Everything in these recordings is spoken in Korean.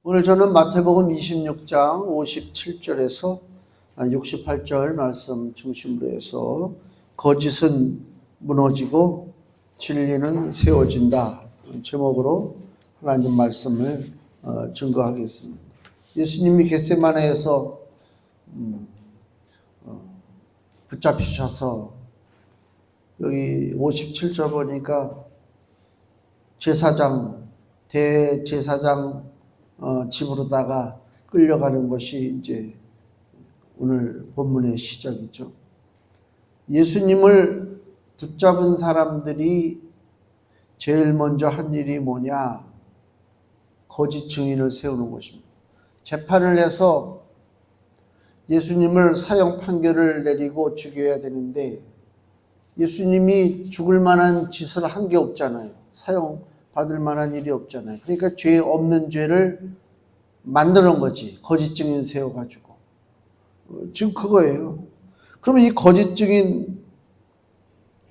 오늘 저는 마태복음 26장 57절에서 68절 말씀 중심으로 해서 거짓은 무너지고 진리는 세워진다 제목으로 하나님 말씀을 증거하겠습니다. 예수님이 겟세마네에서 붙잡히셔서 여기 57절 보니까 대제사장 집으로다가 끌려가는 것이 이제 오늘 본문의 시작이죠. 예수님을 붙잡은 사람들이 제일 먼저 한 일이 뭐냐? 거짓 증인을 세우는 것입니다. 재판을 해서 예수님을 사형 판결을 내리고 죽여야 되는데 예수님이 죽을 만한 짓을 한 게 없잖아요. 사형 받을 만한 일이 없잖아요. 그러니까 죄 없는 죄를 만들어 놓은 거지. 거짓 증인 세워가지고. 지금 그거예요. 그러면 이 거짓 증인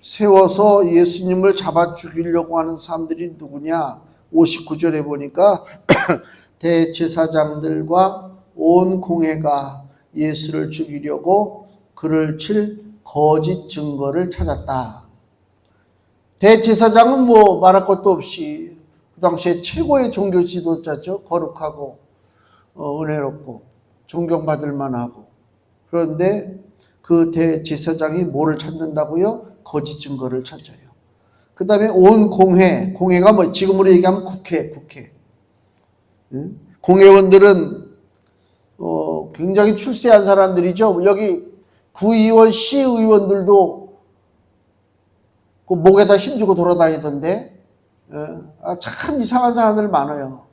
세워서 예수님을 잡아 죽이려고 하는 사람들이 누구냐? 59절에 보니까 대제사장들과 온 공회가 예수를 죽이려고 그를 칠 거짓 증거를 찾았다. 대제사장은 뭐 말할 것도 없이 그 당시에 최고의 종교 지도자죠. 거룩하고 은혜롭고 존경받을 만하고. 그런데 그 대제사장이 뭐를 찾는다고요? 거짓 증거를 찾아요. 그 다음에 온 공회가 뭐 지금으로 얘기하면 국회. 공회원들은 굉장히 출세한 사람들이죠. 여기 구의원, 시의원들도 그 목에다 힘주고 돌아다니던데 참 이상한 사람들 많아요.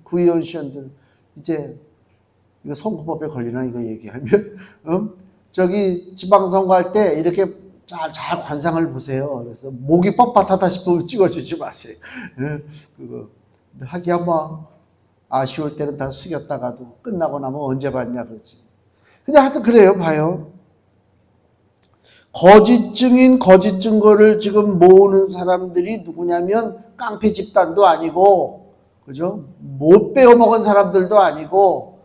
구의원, 시의원들. 이제 이거 선거법에 걸리나 이거 얘기하면 저기 지방선거 할 때 이렇게 잘 관상을 보세요. 그래서 목이 뻣뻣하다 싶으면 찍어주지 마세요. 그거 하기야 뭐 아쉬울 때는 다 숙였다가도 끝나고 나면 언제 봤냐 그러지. 근데 하여튼 그래요. 봐요. 거짓 증인, 거짓 증거를 지금 모으는 사람들이 누구냐면 깡패 집단도 아니고, 그죠? 못 빼어먹은 사람들도 아니고,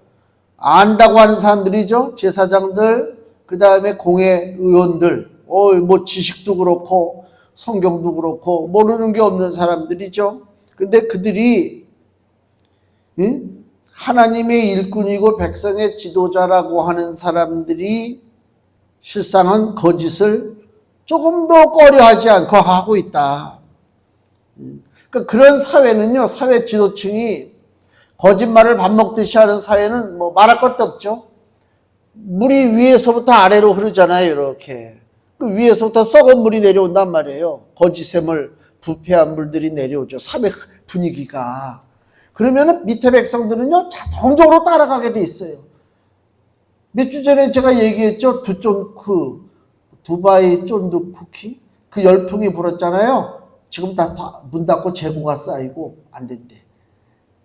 안다고 하는 사람들이죠. 제사장들, 그 다음에 공회 의원들, 뭐 지식도 그렇고, 성경도 그렇고, 모르는 게 없는 사람들이죠. 근데 그들이, 하나님의 일꾼이고 백성의 지도자라고 하는 사람들이 실상은 거짓을 조금 더 꺼려하지 않고 하고 있다. 그러니까 그런 사회는요, 사회 지도층이 거짓말을 밥 먹듯이 하는 사회는 뭐 말할 것도 없죠. 물이 위에서부터 아래로 흐르잖아요, 이렇게. 그 위에서부터 썩은 물이 내려온단 말이에요. 거짓샘을 부패한 물들이 내려오죠. 사회 분위기가. 그러면은 밑에 백성들은요, 자동적으로 따라가게 돼 있어요. 몇 주 전에 제가 얘기했죠. 두바이 쫀득 쿠키? 그 열풍이 불었잖아요. 지금 다 문 닫고 재고가 쌓이고 안 된대.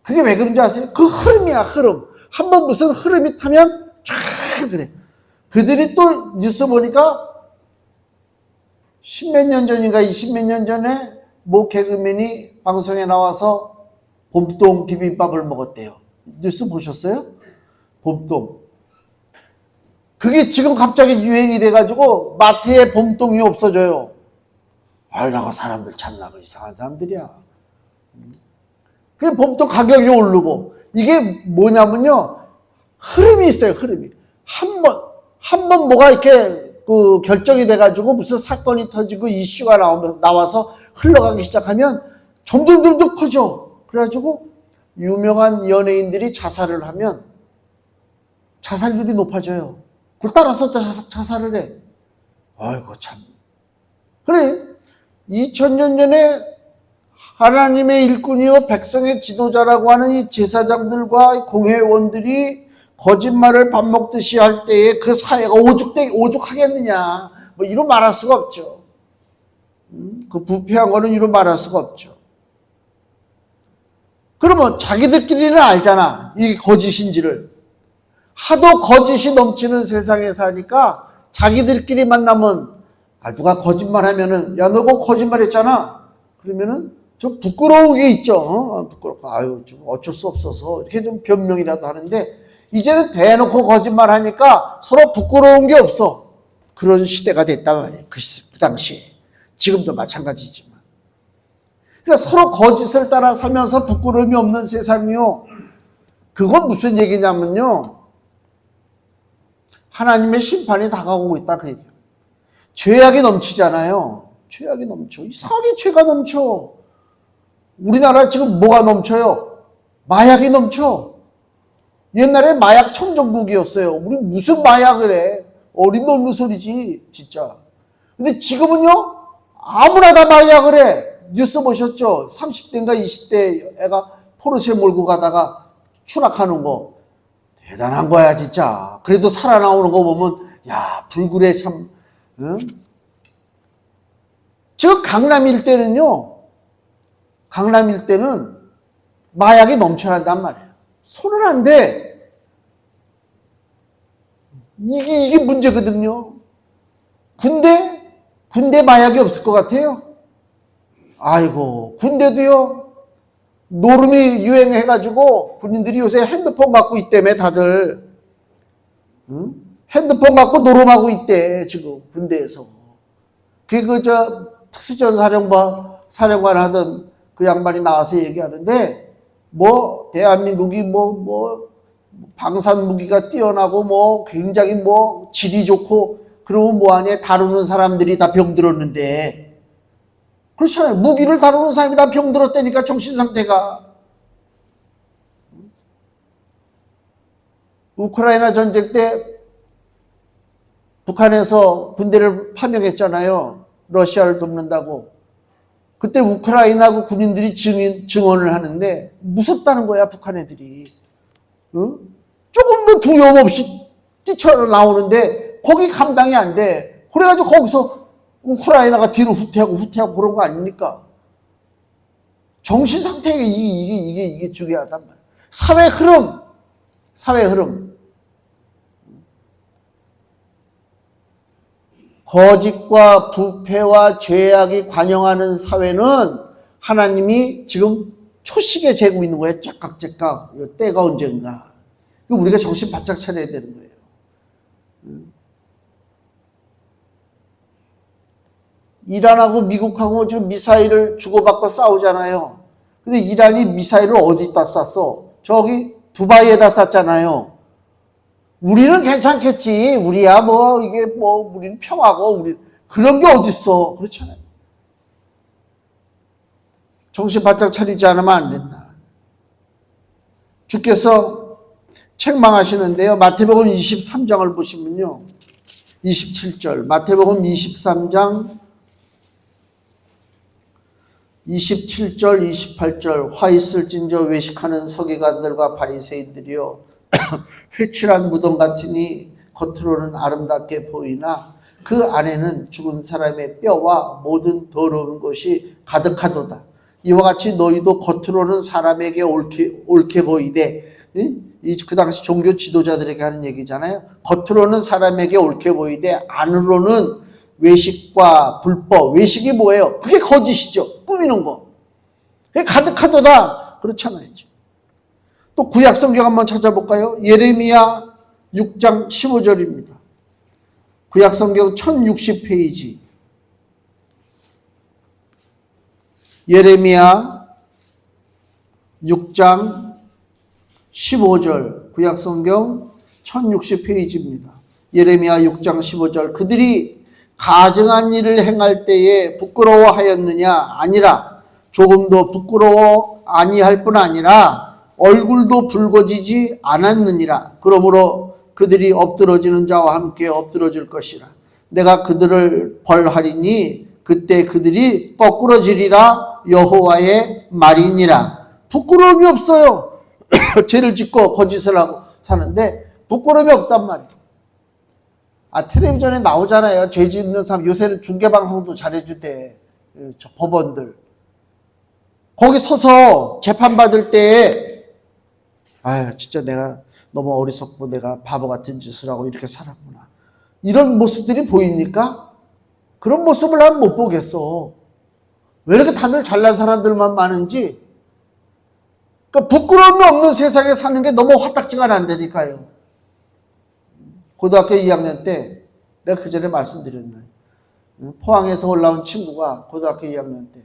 그게 왜 그런지 아세요? 그 흐름이야, 흐름. 한번 무슨 흐름이 타면 촤 그래. 그들이 또 뉴스 보니까 10몇 년 전인가 20몇 년 전에 모 개그맨이 방송에 나와서 봄동 비빔밥을 먹었대요. 뉴스 보셨어요? 봄동. 그게 지금 갑자기 유행이 돼가지고 마트에 봄동이 없어져요. 아이라고 사람들 참나 이상한 사람들이야. 그 봄동 가격이 오르고 이게 뭐냐면요 흐름이 있어요. 흐름이 한 번 뭐가 이렇게 그 결정이 돼가지고 무슨 사건이 터지고 이슈가 나와서 흘러가기 시작하면 점점 커져. 그래가지고 유명한 연예인들이 자살을 하면 자살률이 높아져요. 그걸 따라서 자살을 해. 아이고 참. 그래 2000년 전에 하나님의 일꾼이요 백성의 지도자라고 하는 이 제사장들과 공회원들이 거짓말을 밥 먹듯이 할 때에 그 사회가 오죽하겠느냐. 뭐 이로 말할 수가 없죠. 그 부패한 거는 이로 말할 수가 없죠. 그러면 자기들끼리는 알잖아. 이게 거짓인지를. 하도 거짓이 넘치는 세상에 사니까 자기들끼리 만나면 누가 거짓말하면은 야 너 그거 거짓말했잖아. 그러면은 좀 부끄러운 게 있죠. 부끄럽고, 아유, 좀 어쩔 수 없어서 이렇게 좀 변명이라도 하는데, 이제는 대놓고 거짓말 하니까 서로 부끄러운 게 없어. 그런 시대가 됐단 말이에요. 그 당시에. 지금도 마찬가지지만. 그러니까 서로 거짓을 따라 살면서 부끄러움이 없는 세상이요. 그건 무슨 얘기냐면요. 하나님의 심판이 다가오고 있다 그 얘기예요. 죄악이 넘치잖아요. 죄악이 넘쳐. 이상하게 죄가 넘쳐. 우리나라 지금 뭐가 넘쳐요? 마약이 넘쳐. 옛날에 마약 천정국이었어요. 우리 무슨 마약을 해? 어림없는 소리지 진짜. 근데 지금은요. 아무나 다 마약을 해. 뉴스 보셨죠? 30대인가 20대 애가 포르쉐 몰고 가다가 추락하는 거. 대단한 거야 진짜. 그래도 살아나오는 거 보면 야 불굴에 참. 응? 지금 강남 일대는요. 강남 일대는 마약이 넘쳐난단 말이에요. 손을 안 대. 이게 문제거든요. 군대 마약이 없을 것 같아요. 아이고 군대도요. 노름이 유행해가지고 군인들이 요새 핸드폰 갖고 있다며 다들. 응? 핸드폰 갖고 노름하고 있대 지금 군대에서. 특수전사령관 하던 그 양반이 나와서 얘기하는데 뭐 대한민국이 뭐 방산 무기가 뛰어나고 뭐 굉장히 뭐 질이 좋고 그러면 뭐하냐 다루는 사람들이 다 병들었는데 그렇잖아요. 무기를 다루는 사람이 다 병들었다니까 정신 상태가. 우크라이나 전쟁 때 북한에서 군대를 파병했잖아요. 러시아를 돕는다고. 그때 우크라이나 군인들이 증언을 하는데 무섭다는 거야 북한 애들이. 응? 조금도 두려움 없이 뛰쳐나오는데 거기 감당이 안 돼. 그래가지고 거기서 우크라이나가 뒤로 후퇴하고 그런 거 아닙니까? 정신 상태가 이게 중요하단 말이야. 사회 흐름. 거짓과 부패와 죄악이 관영하는 사회는 하나님이 지금 초식에 재고 있는 거예요. 째깍째깍. 때가 언젠가. 우리가 정신 바짝 차려야 되는 거예요. 이란하고 미국하고 지금 미사일을 주고받고 싸우잖아요. 근데 이란이 미사일을 어디다 쐈어? 저기 두바이에다 쐈잖아요. 우리는 괜찮겠지. 우리야 우리는 평화고 그런 게 어딨어. 그렇잖아요. 정신 바짝 차리지 않으면 안 된다. 주께서 책망하시는데요. 마태복음 23장을 보시면요. 27절. 마태복음 23장 27절 28절. 화 있을진저 외식하는 서기관들과 바리새인들이요. 회칠한 무덤 같으니 겉으로는 아름답게 보이나 그 안에는 죽은 사람의 뼈와 모든 더러운 것이 가득하도다. 이와 같이 너희도 겉으로는 사람에게 옳게 보이되, 그 당시 종교 지도자들에게 하는 얘기잖아요. 겉으로는 사람에게 옳게 보이되 안으로는 외식과 불법. 외식이 뭐예요? 그게 거짓이죠. 꾸미는 거. 그게 가득하도다. 그렇잖아요. 또 구약 성경 한번 찾아볼까요? 예레미야 6장 15절입니다. 구약 성경 1060페이지. 예레미야 6장 15절. 구약 성경 1060페이지입니다. 예레미야 6장 15절. 그들이 가증한 일을 행할 때에 부끄러워하였느냐? 아니라 조금도 부끄러워 아니할 뿐 아니라 얼굴도 붉어지지 않았느니라. 그러므로 그들이 엎드러지는 자와 함께 엎드러질 것이라. 내가 그들을 벌하리니 그때 그들이 거꾸러지리라. 여호와의 말이니라. 부끄러움이 없어요. 죄를 짓고 거짓을 하고 사는데 부끄러움이 없단 말이에요. 텔레비전에 나오잖아요. 죄 짓는 사람. 요새는 중계방송도 잘해주대. 저 법원들. 거기 서서 재판받을 때에 진짜 내가 너무 어리석고 내가 바보 같은 짓을 하고 이렇게 살았구나. 이런 모습들이 보입니까? 그런 모습을 난 못 보겠어. 왜 이렇게 다들 잘난 사람들만 많은지, 그러니까 부끄러움이 없는 세상에 사는 게 너무 화딱지가 난다니까요. 고등학교 2학년 때, 내가 그 전에 말씀드렸나요? 포항에서 올라온 친구가 고등학교 2학년 때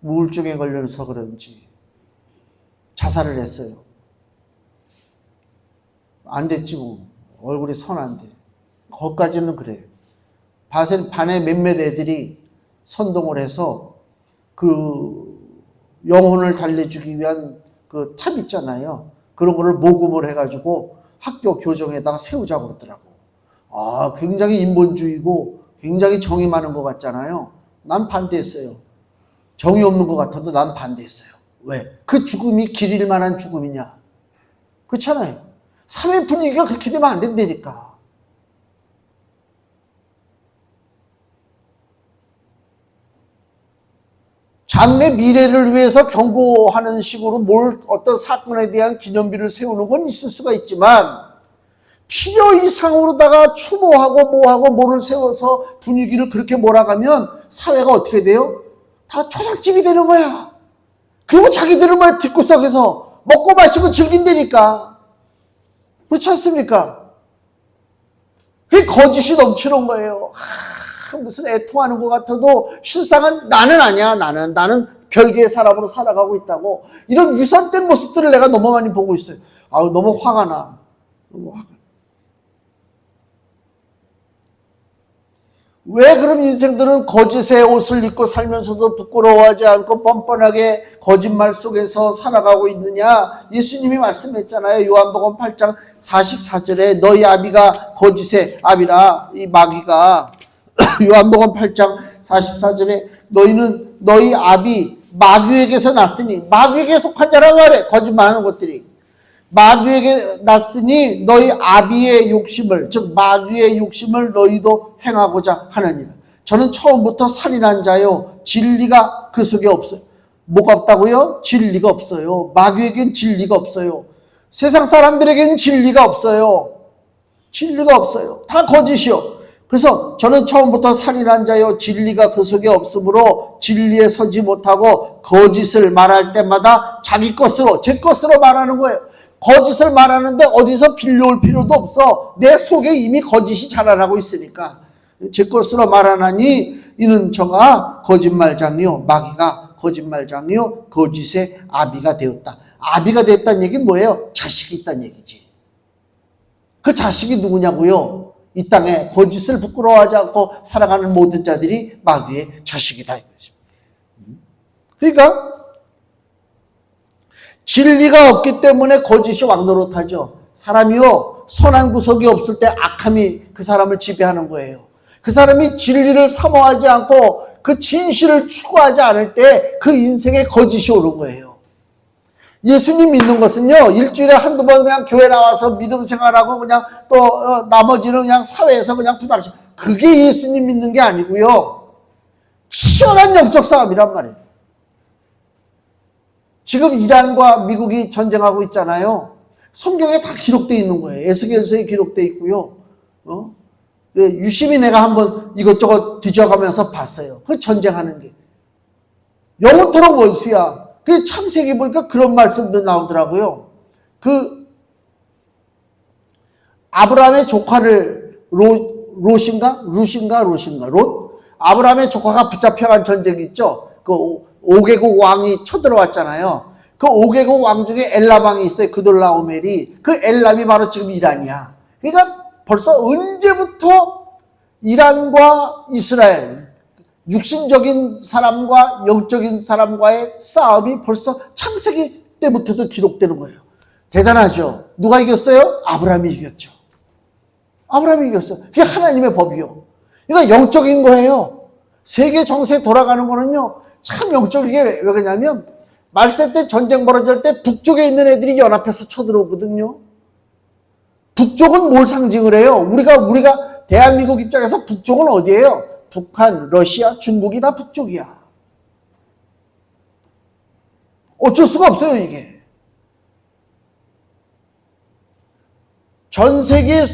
우울증에 걸려서 그런지 자살을 했어요. 안 됐지 뭐. 얼굴이 선한데. 거기까지는 그래요. 반에 몇몇 애들이 선동을 해서 그 영혼을 달래주기 위한 그 탑 있잖아요. 그런 거를 모금을 해가지고 학교 교정에다가 세우자고 그러더라고. 아, 굉장히 인본주의고 굉장히 정이 많은 것 같잖아요. 난 반대했어요. 정이 없는 것 같아도 난 반대했어요. 왜? 그 죽음이 길 잃을 만한 죽음이냐? 그렇잖아요. 사회 분위기가 그렇게 되면 안 된다니까. 장래 미래를 위해서 경고하는 식으로 어떤 사건에 대한 기념비를 세우는 건 있을 수가 있지만, 필요 이상으로다가 추모하고 뭐하고 뭐를 세워서 분위기를 그렇게 몰아가면 사회가 어떻게 돼요? 다 초상집이 되는 거야. 그리고 자기들은 뭐 뒷구석에서 먹고 마시고 즐긴다니까. 그렇지 않습니까? 그게 거짓이 넘치는 거예요. 무슨 애통하는 것 같아도 실상은 나는 아니야. 나는 별개의 사람으로 살아가고 있다고. 이런 유산된 모습들을 내가 너무 많이 보고 있어요. 아우, 너무 화가 나. 너무 화가 나. 왜 그럼 인생들은 거짓의 옷을 입고 살면서도 부끄러워하지 않고 뻔뻔하게 거짓말 속에서 살아가고 있느냐? 예수님이 말씀했잖아요. 요한복음 8장 44절에 너희 아비가 거짓의 아비라, 이 마귀가. 요한복음 8장 44절에 너희는 너희 아비 마귀에게서 났으니, 마귀에게 속한 자라고 말해. 거짓말하는 것들이. 마귀에게 났으니 너희 아비의 욕심을, 즉 마귀의 욕심을 너희도 행하고자 하느니라. 저는 처음부터 살인한 자요, 진리가 그 속에 없어요. 뭐가 없다고요? 진리가 없어요. 마귀에겐 진리가 없어요. 세상 사람들에겐 진리가 없어요. 진리가 없어요. 다 거짓이요. 그래서 저는 처음부터 살인한 자요, 진리가 그 속에 없으므로 진리에 서지 못하고 거짓을 말할 때마다 자기 것으로, 제 것으로 말하는 거예요. 거짓을 말하는데 어디서 빌려올 필요도 없어. 내 속에 이미 거짓이 자라나고 있으니까. 제 것으로 말하나니 이는 저가 거짓말장이요, 마귀가 거짓말장이요, 거짓의 아비가 되었다. 아비가 됐다는 얘기는 뭐예요? 자식이 있다는 얘기지. 그 자식이 누구냐고요? 이 땅에 거짓을 부끄러워하지 않고 살아가는 모든 자들이 마귀의 자식이다. 그러니까 진리가 없기 때문에 거짓이 왕노릇하죠. 사람이요, 선한 구석이 없을 때 악함이 그 사람을 지배하는 거예요. 그 사람이 진리를 사모하지 않고 그 진실을 추구하지 않을 때 그 인생에 거짓이 오는 거예요. 예수님 믿는 것은요, 일주일에 한두 번 그냥 교회 나와서 믿음 생활하고 그냥 또 나머지는 그냥 사회에서 그냥 부닥치. 그게 예수님 믿는 게 아니고요. 치열한 영적 싸움이란 말이에요. 지금 이란과 미국이 전쟁하고 있잖아요. 성경에 다 기록되어 있는 거예요. 에스겔서에 기록되어 있고요. 유심히 내가 한번 이것저것 뒤져가면서 봤어요. 그 전쟁하는 게. 영원토록 원수야. 그 창세기 보니까 그런 말씀도 나오더라고요. 그 아브라함의 조카를 롯인가? 아브라함의 조카가 붙잡혀간 전쟁이 있죠. 그 5개국 왕이 쳐들어왔잖아요. 그 5개국 왕 중에 엘람왕이 있어요. 그돌라오멜이. 그 엘람이 바로 지금 이란이야. 그러니까 벌써 언제부터 이란과 이스라엘, 육신적인 사람과 영적인 사람과의 싸움이 벌써 창세기 때부터도 기록되는 거예요. 대단하죠. 누가 이겼어요? 아브라함이 이겼죠. 아브라함이 이겼어요. 그게 하나님의 법이요. 그러니까 영적인 거예요. 세계 정세 돌아가는 거는요, 참 영적이게. 왜 그러냐면 말세 때 전쟁 벌어질 때 북쪽에 있는 애들이 연합해서 쳐들어오거든요. 북쪽은 뭘 상징을 해요? 우리가 대한민국 입장에서 북쪽은 어디예요? 북한, 러시아, 중국이 다 북쪽이야. 어쩔 수가 없어요, 이게. 전 세계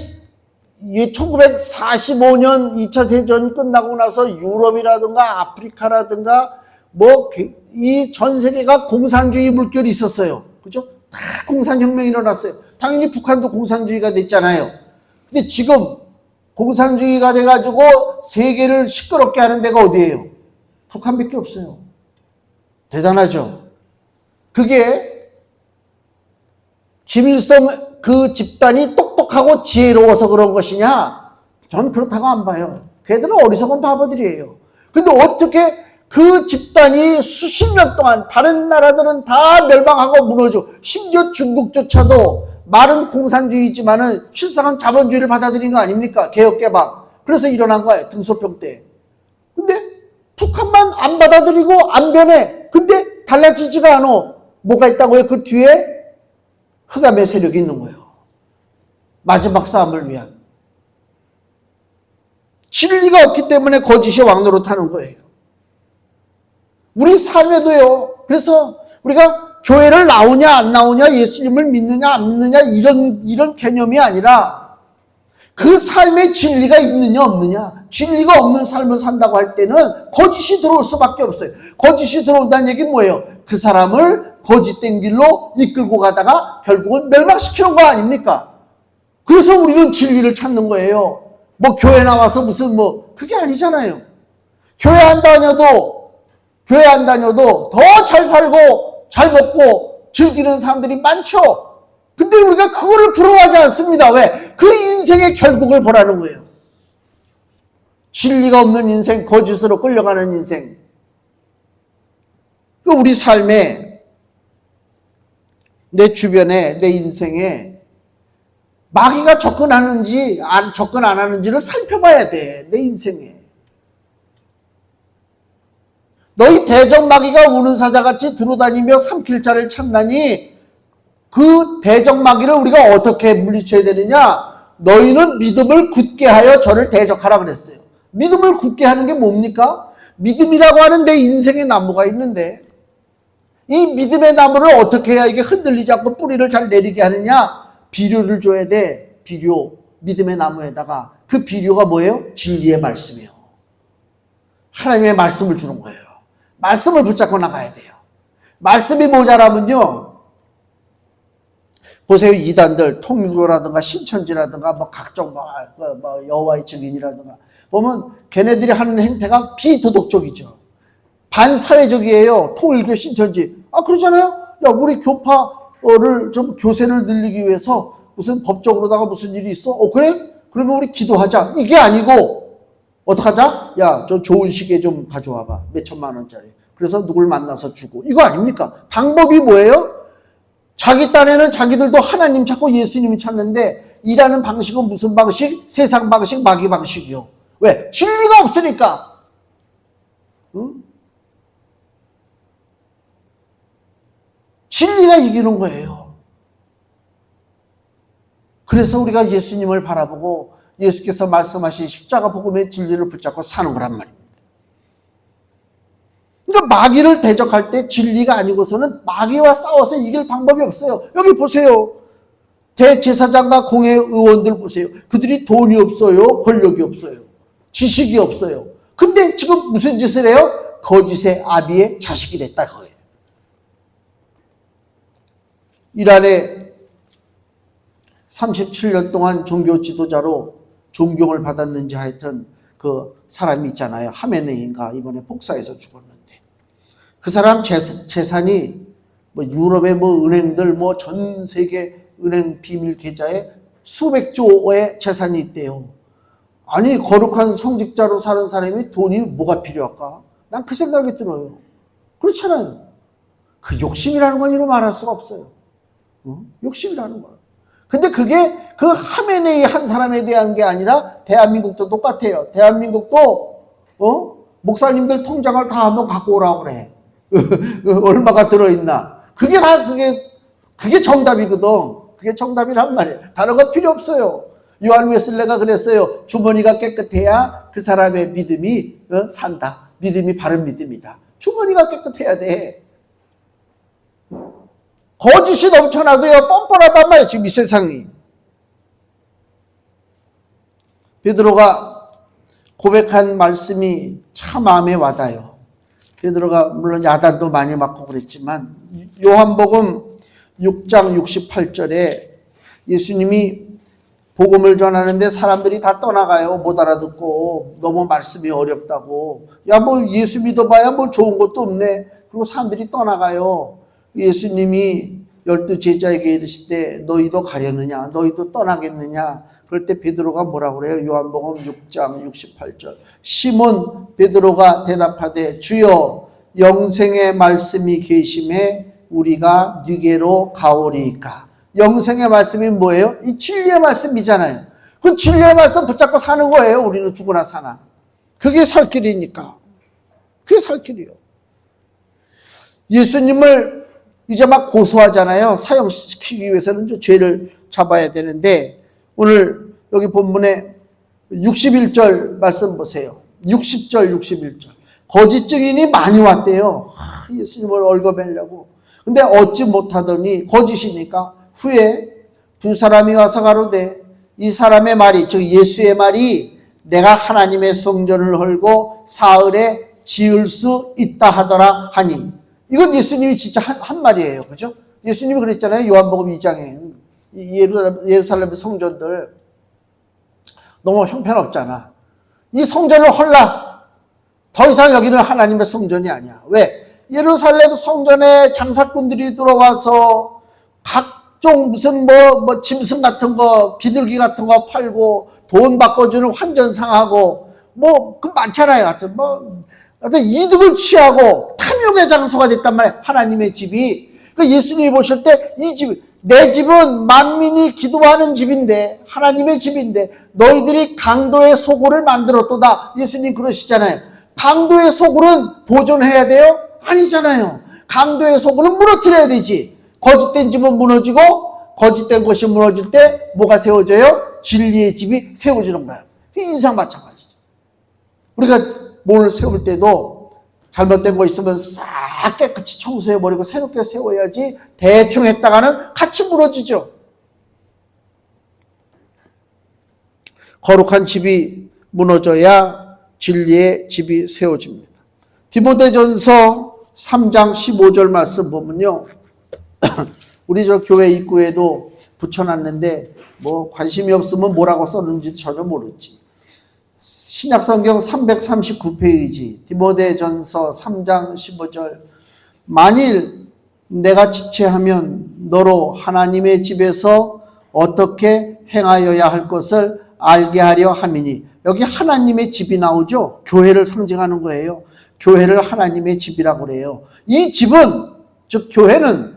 1945년 2차 대전 끝나고 나서 유럽이라든가 아프리카라든가 뭐 이 전 세계가 공산주의 물결이 있었어요. 그죠? 다 공산혁명이 일어났어요. 당연히 북한도 공산주의가 됐잖아요. 근데 지금 공산주의가 돼가지고 세계를 시끄럽게 하는 데가 어디예요? 북한밖에 없어요. 대단하죠? 그게 김일성 그 집단이 똑똑하고 지혜로워서 그런 것이냐? 전 그렇다고 안 봐요. 걔들은 어리석은 바보들이에요. 근데 어떻게 그 집단이 수십 년 동안 다른 나라들은 다 멸망하고 무너져, 심지어 중국조차도 말은 공산주의지만은 실상은 자본주의를 받아들인 거 아닙니까? 개혁개방. 그래서 일어난 거예요. 등소평 때. 근데 북한만 안 받아들이고 안 변해. 근데 달라지지가 않아. 뭐가 있다고요? 그 뒤에 흑암의 세력이 있는 거예요. 마지막 싸움을 위한. 진리가 없기 때문에 거짓이 왕노릇하는 거예요. 우리 삶에도요. 그래서 우리가 교회를 나오냐 안 나오냐, 예수님을 믿느냐 안 믿느냐 이런 개념이 아니라 그 삶에 진리가 있느냐 없느냐. 진리가 없는 삶을 산다고 할 때는 거짓이 들어올 수밖에 없어요. 거짓이 들어온다는 얘기는 뭐예요? 그 사람을 거짓된 길로 이끌고 가다가 결국은 멸망시키는 거 아닙니까? 그래서 우리는 진리를 찾는 거예요. 뭐 교회 나와서 무슨 그게 아니잖아요. 교회 안 다녀도 더 잘 살고 잘 먹고 즐기는 사람들이 많죠. 근데 우리가 그거를 부러워하지 않습니다. 왜? 그 인생의 결국을 보라는 거예요. 진리가 없는 인생, 거짓으로 끌려가는 인생. 우리 삶에, 내 주변에, 내 인생에 마귀가 접근하는지 접근 안 하는지를 살펴봐야 돼. 내 인생에. 너희 대적마귀가 우는 사자같이 들어다니며 삼킬 자를 찾나니 그 대적마귀를 우리가 어떻게 물리쳐야 되느냐? 너희는 믿음을 굳게 하여 저를 대적하라 그랬어요. 믿음을 굳게 하는 게 뭡니까? 믿음이라고 하는 내 인생의 나무가 있는데 이 믿음의 나무를 어떻게 해야 이게 흔들리지 않고 뿌리를 잘 내리게 하느냐? 비료를 줘야 돼. 비료. 믿음의 나무에다가. 그 비료가 뭐예요? 진리의 말씀이에요. 하나님의 말씀을 주는 거예요. 말씀을 붙잡고 나가야 돼요. 말씀이 모자라면요. 보세요. 이단들, 통일교라든가 신천지라든가 각종 여호와의 증인이라든가 보면 걔네들이 하는 행태가 비도덕적이죠. 반사회적이에요. 통일교, 신천지. 그러잖아요. 야, 우리 교파를 좀 교세를 늘리기 위해서 무슨 법적으로다가 무슨 일이 있어? 그래? 그러면 우리 기도하자. 이게 아니고 어떡하자? 야, 저 좋은 시계 좀 가져와봐. 몇 천만 원짜리. 그래서 누굴 만나서 주고. 이거 아닙니까? 방법이 뭐예요? 자기 딴에는 자기들도 하나님 찾고 예수님이 찾는데 일하는 방식은 무슨 방식? 세상 방식, 마귀 방식이요. 왜? 진리가 없으니까. 응? 진리가 이기는 거예요. 그래서 우리가 예수님을 바라보고 예수께서 말씀하신 십자가 복음의 진리를 붙잡고 사는 거란 말입니다. 그러니까 마귀를 대적할 때 진리가 아니고서는 마귀와 싸워서 이길 방법이 없어요. 여기 보세요. 대제사장과 공회의원들 보세요. 그들이 돈이 없어요. 권력이 없어요. 지식이 없어요. 근데 지금 무슨 짓을 해요? 거짓의 아비의 자식이 됐다 그거예요. 이란에 37년 동안 종교 지도자로 존경을 받았는지 하여튼 그 사람이 있잖아요. 하메네이인가 이번에 복사해서 죽었는데 그 사람 재산이 유럽의 은행들 전 세계 은행 비밀 계좌에 수백조의 재산이 있대요. 아니 거룩한 성직자로 사는 사람이 돈이 뭐가 필요할까? 난 그 생각이 들어요. 그렇잖아요. 그 욕심이라는 건 이로 말할 수가 없어요. 욕심이라는 거예요. 근데 그게 그 하메네이 한 사람에 대한 게 아니라 대한민국도 똑같아요. 대한민국도 목사님들 통장을 다 한번 갖고 오라고 그래. 얼마가 들어있나. 그게 정답이거든. 그게 정답이란 말이에요. 다른 거 필요 없어요. 요한 웨슬레가 그랬어요. 주머니가 깨끗해야 그 사람의 믿음이 산다. 믿음이 바른 믿음이다. 주머니가 깨끗해야 돼. 거짓이 넘쳐나도요 뻔뻔하단 말이에요. 지금 이 세상이. 베드로가 고백한 말씀이 참 마음에 와닿아요. 베드로가 물론 야단도 많이 맞고 그랬지만 요한복음 6장 68절에 예수님이 복음을 전하는데 사람들이 다 떠나가요. 못 알아듣고 너무 말씀이 어렵다고. 야, 뭐 예수 믿어봐야 뭐 좋은 것도 없네. 그리고 사람들이 떠나가요. 예수님이 12 제자에게 이르실 때 너희도 가려느냐, 너희도 떠나겠느냐. 그럴 때 베드로가 뭐라고 그래요? 요한복음 6장 68절. 시몬 베드로가 대답하되 주여 영생의 말씀이 계심에 우리가 네게로 가오리이까. 영생의 말씀이 뭐예요? 이 진리의 말씀이잖아요. 그 진리의 말씀 붙잡고 사는 거예요. 우리는 죽으나 사나. 그게 살 길이니까. 그게 살 길이요. 예수님을 이제 막 고소하잖아요. 사형시키기 위해서는 죄를 잡아야 되는데 오늘 여기 본문에 61절 말씀 보세요. 60절 61절. 거짓 증인이 많이 왔대요. 예수님을 얽어매려고. 근데 얻지 못하더니 거짓이니까 후에 두 사람이 와서 가로되 이 사람의 말이 즉 예수의 말이 내가 하나님의 성전을 헐고 사흘에 지을 수 있다 하더라 하니 이건 예수님이 진짜 한 말이에요. 그죠? 예수님이 그랬잖아요. 요한복음 2장에 예루살렘의 성전들 너무 형편없잖아. 이 성전을 헐라. 더 이상 여기는 하나님의 성전이 아니야. 왜? 예루살렘 성전에 장사꾼들이 들어와서 각종 무슨 뭐 짐승 같은 거, 비둘기 같은 거 팔고 돈 바꿔주는 환전상하고 뭐 그 많잖아요. 하여튼 이득을 취하고 탐욕의 장소가 됐단 말이에요. 하나님의 집이. 그 예수님이 보실 때 이 집, 내 집은 만민이 기도하는 집인데 하나님의 집인데 너희들이 강도의 소굴을 만들었도다. 예수님 그러시잖아요. 강도의 소굴은 보존해야 돼요? 아니잖아요. 강도의 소굴은 무너뜨려야 되지. 거짓된 집은 무너지고 거짓된 것이 무너질 때 뭐가 세워져요? 진리의 집이 세워지는 거예요. 인상 마찬가지죠. 우리가 뭘 세울 때도 잘못된 거 있으면 싹 깨끗이 청소해버리고 새롭게 세워야지 대충 했다가는 같이 무너지죠. 거룩한 집이 무너져야 진리의 집이 세워집니다. 디모데전서 3장 15절 말씀 보면요. 우리 저 교회 입구에도 붙여놨는데 뭐 관심이 없으면 뭐라고 썼는지 전혀 모르지. 신약성경 339페이지 디모데전서 3장 15절 만일 내가 지체하면 너로 하나님의 집에서 어떻게 행하여야 할 것을 알게 하려 함이니 여기 하나님의 집이 나오죠. 교회를 상징하는 거예요. 교회를 하나님의 집이라고 그래요. 이 집은 즉 교회는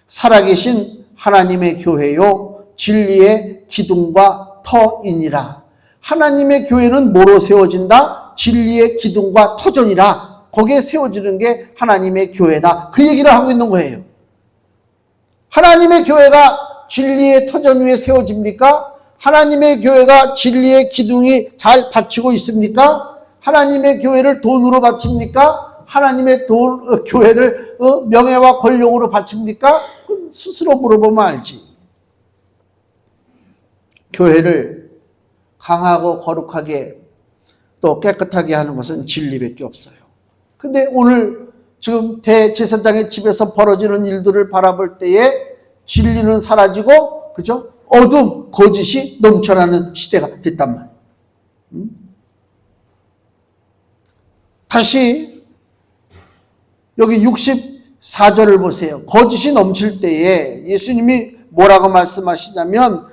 살아계신 하나님의 교회요 진리의 기둥과 터이니라. 하나님의 교회는 뭐로 세워진다? 진리의 기둥과 터전이라. 거기에 세워지는 게 하나님의 교회다. 그 얘기를 하고 있는 거예요. 하나님의 교회가 진리의 터전 위에 세워집니까? 하나님의 교회가 진리의 기둥이 잘 받치고 있습니까? 하나님의 교회를 돈으로 바칩니까? 하나님의 교회를 명예와 권력으로 바칩니까? 스스로 물어보면 알지. 교회를 강하고 거룩하게 또 깨끗하게 하는 것은 진리밖에 없어요. 근데 오늘 지금 대제사장의 집에서 벌어지는 일들을 바라볼 때에 진리는 사라지고, 그죠? 어둠, 거짓이 넘쳐나는 시대가 됐단 말이에요. 다시 여기 64절을 보세요. 거짓이 넘칠 때에 예수님이 뭐라고 말씀하시냐면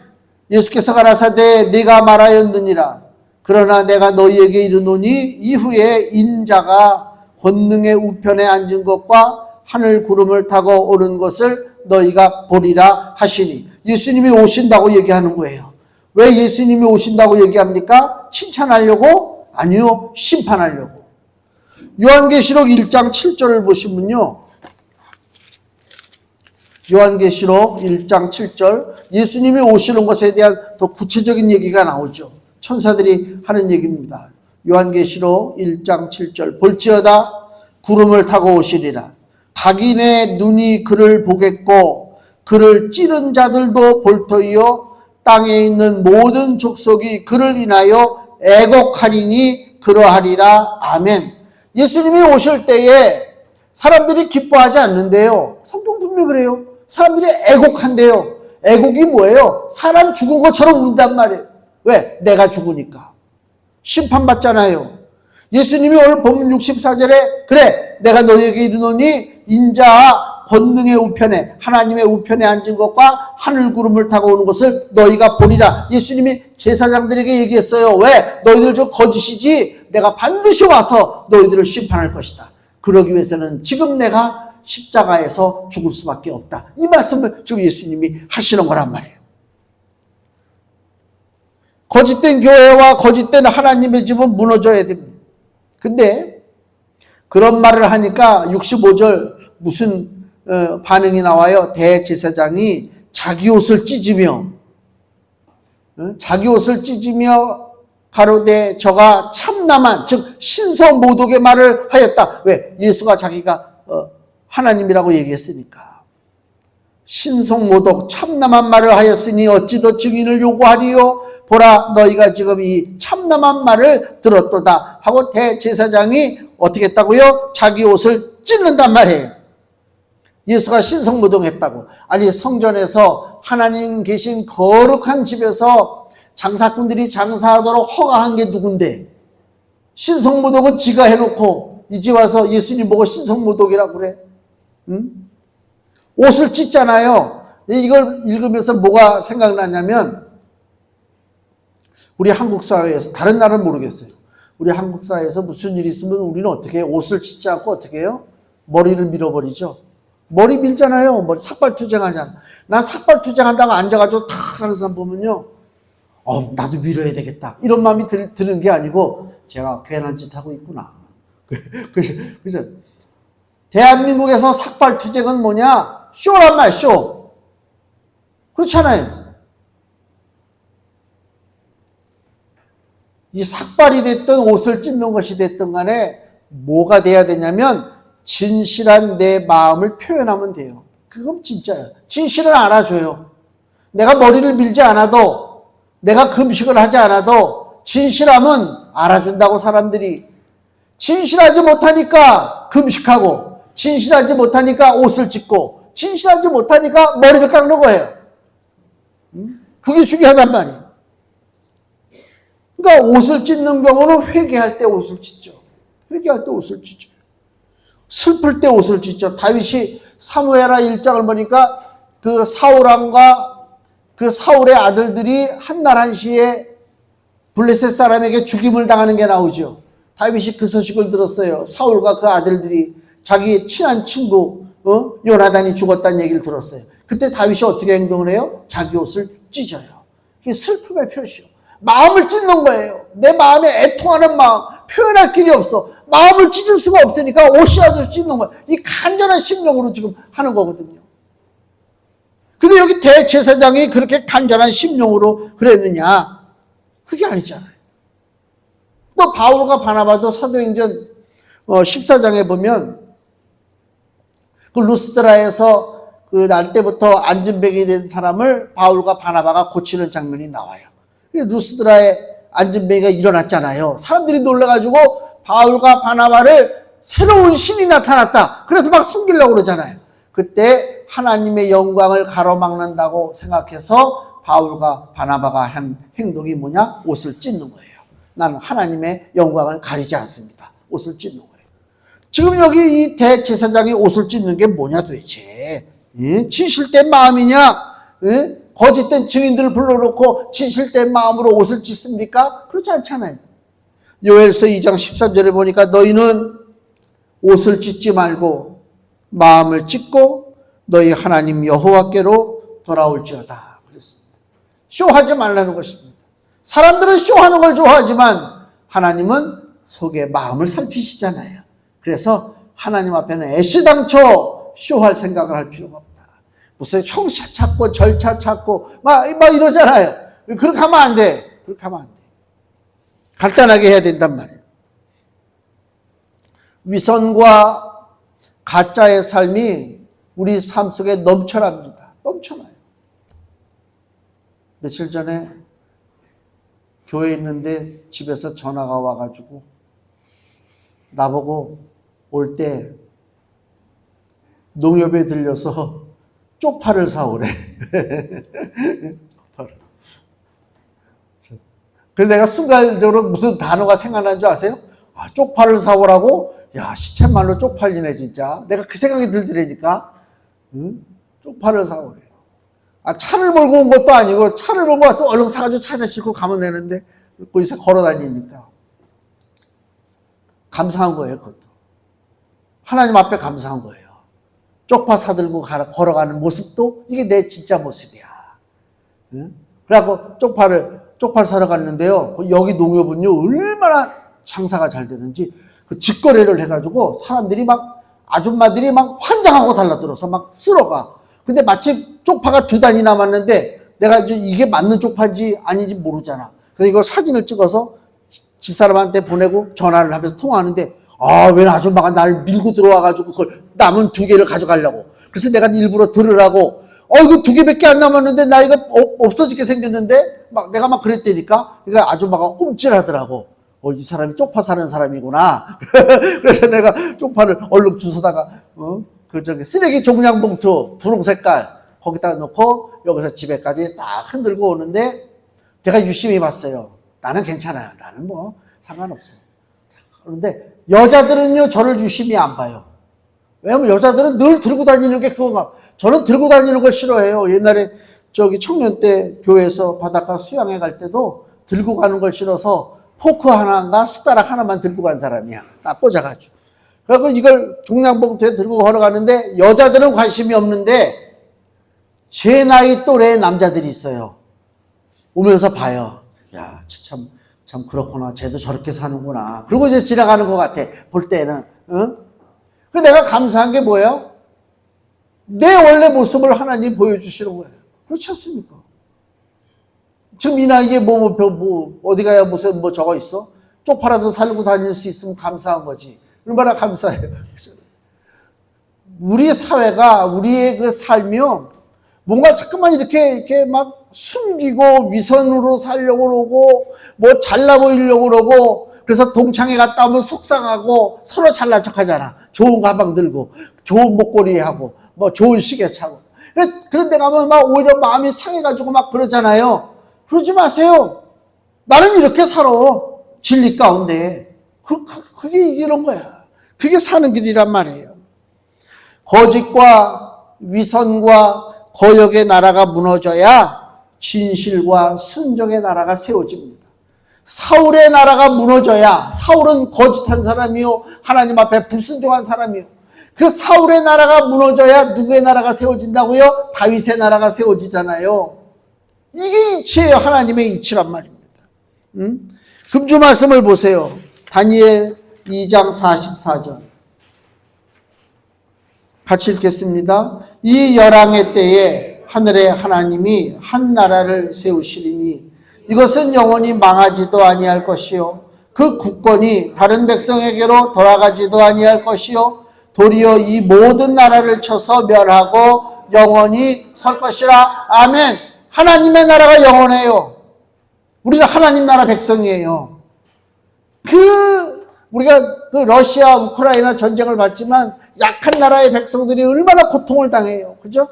예수께서 가라사대 네가 말하였느니라. 그러나 내가 너희에게 이르노니 이후에 인자가 권능의 우편에 앉은 것과 하늘 구름을 타고 오는 것을 너희가 보리라 하시니 예수님이 오신다고 얘기하는 거예요. 왜 예수님이 오신다고 얘기합니까? 칭찬하려고? 아니요. 심판하려고. 요한계시록 1장 7절을 보시면요. 요한계시록 1장 7절 예수님이 오시는 것에 대한 더 구체적인 얘기가 나오죠. 천사들이 하는 얘기입니다. 요한계시록 1장 7절 볼지어다 구름을 타고 오시리라. 각인의 눈이 그를 보겠고 그를 찌른 자들도 볼 터이요 땅에 있는 모든 족속이 그를 인하여 애곡하리니 그러하리라. 아멘. 예수님이 오실 때에 사람들이 기뻐하지 않는데요. 성경 분명히 그래요. 사람들이 애곡한대요. 애곡이 뭐예요? 사람 죽은 것처럼 운단 말이에요. 왜? 내가 죽으니까. 심판받잖아요. 예수님이 오늘 본문 64절에 그래 내가 너희에게 이르노니 인자가 권능의 우편에 하나님의 우편에 앉은 것과 하늘 구름을 타고 오는 것을 너희가 보리라. 예수님이 제사장들에게 얘기했어요. 왜? 너희들 저 거짓이지 내가 반드시 와서 너희들을 심판할 것이다. 그러기 위해서는 지금 내가 십자가에서 죽을 수밖에 없다. 이 말씀을 지금 예수님이 하시는 거란 말이에요. 거짓된 교회와 거짓된 하나님의 집은 무너져야 됩니다. 근데 그런 말을 하니까 65절 무슨 반응이 나와요? 대제사장이 자기 옷을 찢으며 가로되 저가 참남한 즉 신성모독의 말을 하였다. 왜? 예수가 자기가 하나님이라고 얘기했으니까. 신성모독 참남한 말을 하였으니 어찌 더 증인을 요구하리요? 보라 너희가 지금 이 참남한 말을 들었도다 하고 대제사장이 어떻게 했다고요? 자기 옷을 찢는단 말이에요. 예수가 신성모독했다고. 아니 성전에서 하나님 계신 거룩한 집에서 장사꾼들이 장사하도록 허가한 게 누군데 신성모독은 지가 해놓고 이제 와서 예수님 보고 신성모독이라고 그래? 응? 옷을 찢잖아요. 이걸 읽으면서 뭐가 생각나냐면 우리 한국 사회에서 다른 나라는 모르겠어요. 우리 한국 사회에서 무슨 일이 있으면 우리는 어떻게 해요? 옷을 찢지 않고 어떻게 해요? 머리를 밀어버리죠. 머리 밀잖아요. 머리 삭발투쟁하잖아. 난 삭발투쟁한다고 앉아가지고 탁 하는 사람 보면요. 나도 밀어야 되겠다. 이런 마음이 드는 게 아니고 제가 괜한 짓 하고 있구나. 그래서 대한민국에서 삭발투쟁은 뭐냐? 쇼란 말, 쇼. 그렇잖아요. 이 삭발이 됐든 옷을 찢는 것이 됐든 간에 뭐가 돼야 되냐면 진실한 내 마음을 표현하면 돼요. 그건 진짜야. 진실을 알아줘요. 내가 머리를 밀지 않아도 내가 금식을 하지 않아도 진실함은 알아준다고 사람들이. 진실하지 못하니까 금식하고 진실하지 못하니까 옷을 찢고 진실하지 못하니까 머리를 깎는 거예요. 그게 중요하단 말이에요. 그러니까 옷을 찢는 경우는 회개할 때 옷을 찢죠. 회개할 때 옷을 찢죠. 슬플 때 옷을 찢죠. 다윗이 사무엘하 1장을 보니까 그 사울왕과 그 사울의 아들들이 한날 한시에 블레셋 사람에게 죽임을 당하는 게 나오죠. 다윗이 그 소식을 들었어요. 사울과 그 아들들이 자기의 친한 친구 요나단이 죽었다는 얘기를 들었어요. 그때 다윗이 어떻게 행동을 해요? 자기 옷을 찢어요. 그게 슬픔의 표시요. 마음을 찢는 거예요. 내 마음에 애통하는 마음, 표현할 길이 없어. 마음을 찢을 수가 없으니까 옷이라도 찢는 거예요. 이 간절한 심령으로 지금 하는 거거든요. 근데 여기 대제사장이 그렇게 간절한 심령으로 그랬느냐? 그게 아니잖아요. 또 바울과 바나바도 사도행전 14장에 보면 그 루스드라에서 그 날 때부터 안진뱅이 된 사람을 바울과 바나바가 고치는 장면이 나와요. 루스드라에 안진뱅이가 일어났잖아요. 사람들이 놀라가지고 바울과 바나바를 새로운 신이 나타났다. 그래서 막 섬기려고 그러잖아요. 그때 하나님의 영광을 가로막는다고 생각해서 바울과 바나바가 한 행동이 뭐냐? 옷을 찢는 거예요. 나는 하나님의 영광을 가리지 않습니다. 옷을 찢는 거예요. 지금 여기 이 대제사장이 옷을 찢는 게 뭐냐 도대체? 진실된 마음이냐? 거짓된 증인들을 불러놓고 진실된 마음으로 옷을 찢습니까? 그렇지 않잖아요. 요엘서 2장 13절에 보니까 너희는 옷을 찢지 말고 마음을 찢고 너희 하나님 여호와께로 돌아올지어다. 그랬습니다. 쇼하지 말라는 것입니다. 사람들은 쇼하는 걸 좋아하지만 하나님은 속의 마음을 살피시잖아요. 그래서 하나님 앞에는 애시당초 쇼할 생각을 할 필요가 없다. 무슨 형사 찾고 절차 찾고 막 이러잖아요. 그렇게 하면 안 돼. 그렇게 하면 안 돼. 간단하게 해야 된단 말이에요. 위선과 가짜의 삶이 우리 삶 속에 넘쳐납니다. 넘쳐나요. 며칠 전에 교회에 있는데 집에서 전화가 와가지고 나보고 올 때 농협에 들려서 쪽파를 사오래. 그래서 내가 순간적으로 무슨 단어가 생각난 줄 아세요? 아, 쪽파를 사오라고? 야, 시쳇말로 쪽팔리네 진짜. 내가 그 생각이 들더라니까. 응? 쪽파를 사오래. 아, 차를 몰고 온 것도 아니고 차를 몰고 와서 얼른 사가지고 차에다 싣고 가면 되는데 거기서 걸어 다니니까. 감사한 거예요, 그것도. 하나님 앞에 감사한 거예요. 쪽파 사들고 걸어가는 모습도 이게 내 진짜 모습이야. 응? 그래갖고 쪽파를 사러 갔는데요. 여기 농협은요, 얼마나 장사가 잘 되는지, 그 직거래를 해가지고 사람들이 막, 아줌마들이 막 환장하고 달라들어서 막 쓸어가. 근데 마침 쪽파가 2단이 남았는데 내가 이게 맞는 쪽파인지 아닌지 모르잖아. 그래서 이걸 사진을 찍어서 집사람한테 보내고 전화를 하면서 통화하는데, 아, 왜 아줌마가 나를 밀고 들어와가지고 그걸 남은 2개를 가져가려고. 그래서 내가 일부러 들으라고, 이거 2개밖에 안 남았는데 나 이거 없어지게 생겼는데 내가 막 그랬다니까. 그러니까 아줌마가 움찔하더라고. 이 사람이 쪽파 사는 사람이구나. 그래서 내가 쪽파를 얼른 주워다가 쓰레기 종량 봉투 분홍 색깔 거기다가 넣고 여기서 집에까지 딱 흔들고 오는데 제가 유심히 봤어요. 나는 괜찮아요. 나는 뭐 상관없어요. 그런데 여자들은요, 저를 유심히 안 봐요. 왜냐면 여자들은 늘 들고 다니는 게 그거가. 저는 들고 다니는 걸 싫어해요. 옛날에 청년 때 교회에서 바닷가 수영회 갈 때도 들고 가는 걸 싫어서 포크 하나인가 숟가락 하나만 들고 간 사람이야. 딱 꽂아가지고. 그래서 이걸 종량봉투에 들고 걸어가는데 여자들은 관심이 없는데 제 나이 또래의 남자들이 있어요. 오면서 봐요. 야, 참 그렇구나. 쟤도 저렇게 사는구나. 그리고 이제 지나가는 것 같아. 볼 때는. 응? 그 내가 감사한 게 뭐예요? 내 원래 모습을 하나님 보여주시는 거예요. 그렇지 않습니까? 지금 이 나이에 어디 가야 무슨 저거 있어? 쪽파라도 살고 다닐 수 있으면 감사한 거지. 얼마나 감사해요. 우리 사회가, 우리의 그 삶이요, 뭔가 자꾸만 이렇게 막 숨기고 위선으로 살려고 그러고, 뭐 잘나 보이려고 그러고, 그래서 동창회 갔다 오면 속상하고 서로 잘난 척 하잖아. 좋은 가방 들고, 좋은 목걸이 하고, 뭐 좋은 시계 차고. 그런데 가면 막 오히려 마음이 상해가지고 막 그러잖아요. 그러지 마세요. 나는 이렇게 살아. 진리 가운데. 그게 이런 거야. 그게 사는 길이란 말이에요. 거짓과 위선과 거역의 나라가 무너져야 진실과 순종의 나라가 세워집니다. 사울의 나라가 무너져야, 사울은 거짓한 사람이요, 하나님 앞에 불순종한 사람이요. 그 사울의 나라가 무너져야 누구의 나라가 세워진다고요? 다윗의 나라가 세워지잖아요. 이게 이치예요. 하나님의 이치란 말입니다. 금주 말씀을 보세요. 다니엘 2장 44절. 같이 읽겠습니다. 이 열왕의 때에 하늘의 하나님이 한 나라를 세우시리니 이것은 영원히 망하지도 아니할 것이요 그 국권이 다른 백성에게로 돌아가지도 아니할 것이요 도리어 이 모든 나라를 쳐서 멸하고 영원히 설 것이라. 아멘. 하나님의 나라가 영원해요. 우리가 하나님 나라 백성이에요. 우리가 그 러시아 우크라이나 전쟁을 봤지만 약한 나라의 백성들이 얼마나 고통을 당해요. 그죠?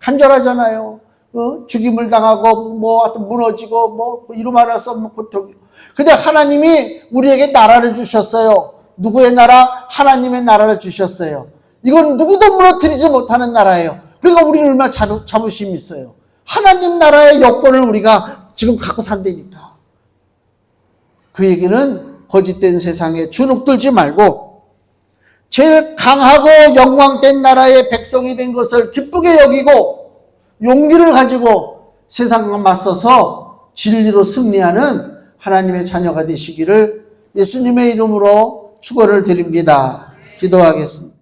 간절하잖아요. 죽임을 당하고 무너지고 이루 말할 수 없는 고통이요. 근데 하나님이 우리에게 나라를 주셨어요. 누구의 나라? 하나님의 나라를 주셨어요. 이건 누구도 무너뜨리지 못하는 나라예요. 그러니까 우리는 얼마나 자부심이 있어요. 하나님 나라의 여권을 우리가 지금 갖고 산다니까. 그 얘기는 거짓된 세상에 주눅들지 말고 제일 강하고 영광된 나라의 백성이 된 것을 기쁘게 여기고 용기를 가지고 세상과 맞서서 진리로 승리하는 하나님의 자녀가 되시기를 예수님의 이름으로 축원을 드립니다. 기도하겠습니다.